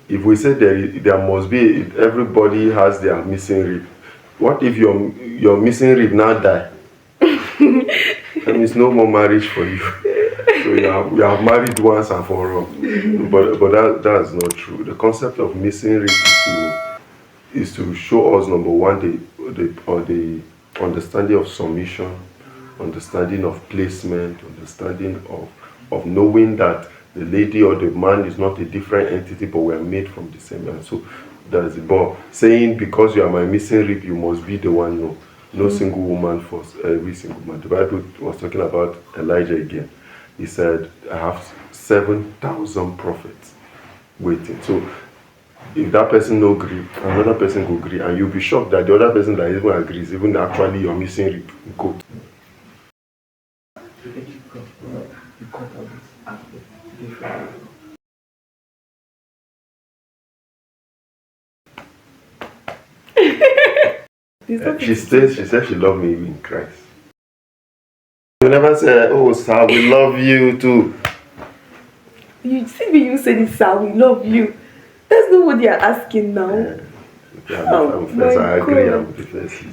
If we say there must be, everybody has their missing rib. What if your missing rib now die? That means no more marriage for you. So you have married once and for all. But that's not true. The concept of missing rib is to show us, number one, the understanding of submission, understanding of placement, understanding of knowing that the lady or the man is not a different entity, but we are made from the same man. So that's it. But saying because you are my missing rib, you must be the one. No, no single woman for every single man. The Bible was talking about Elijah again. He said, I have 7,000 prophets waiting. So if that person no agree, another person go agree, and you'll be shocked that the other person that even agrees, even actually your missing rib. Go. She said she loved me in Christ. You never say, oh sir, we love you too. You see me, you said it, sir, we love you. That's not what they are asking now. I'm first. I agree, I'm the first.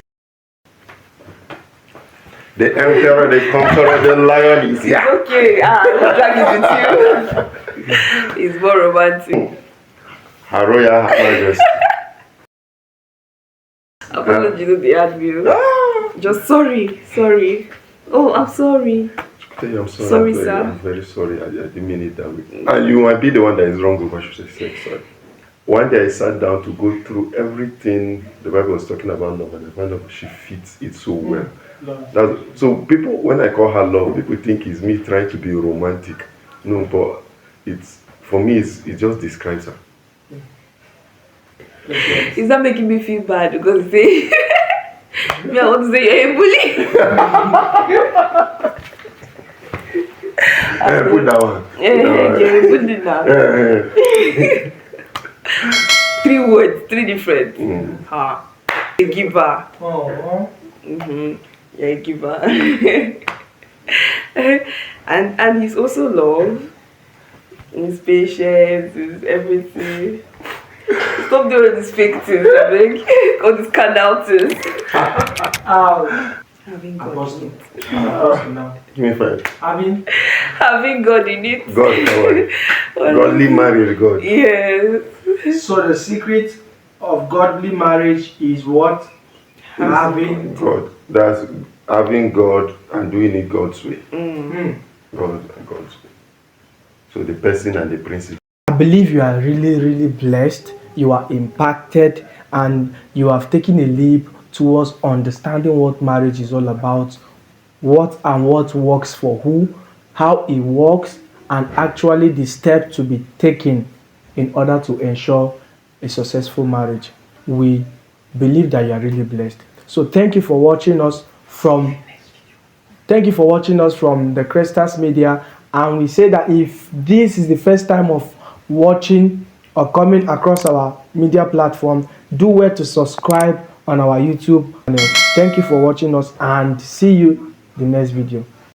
The emperor, the conqueror, the lion is here. Okay, don't drag it with you. It's more romantic. Her Royal Majesty. Apology to the admin. Just sorry. Oh, I'm sorry. I'm Sorry, sir. I'm very sorry. I didn't mean it that way. And you might be the one that is wrong because you should say sorry. One day I sat down to go through everything the Bible was talking about love, and I found out she fits it so well. So people, when I call her love, people think it's me trying to be romantic. No, but for me, it just describes her. Is that making me feel bad? Because you say, I want to say you're a bully. Put that one. You're a bully now. 3 words, 3 different. A giver. You're a giver. and he's also love. His patience, his everything. Stop doing this fake things, I think. All these canal things. Having God in it. Give me 5. Having God in it. God, godly married God. Yes. So the secret of godly marriage is what? Having God. That's having God and doing it God's way. God and God's way. So the person and the principle. I believe you are really, really blessed. You are impacted and you have taken a leap towards understanding what marriage is all about, what works for who, how it works, and actually the steps to be taken in order to ensure a successful marriage. We believe that you are really blessed. So thank you for watching us from the Crestas Media, and we say that if this is the first time of watching or coming across our media platform, do well to subscribe on our YouTube channel. Thank you for watching us and see you in the next video.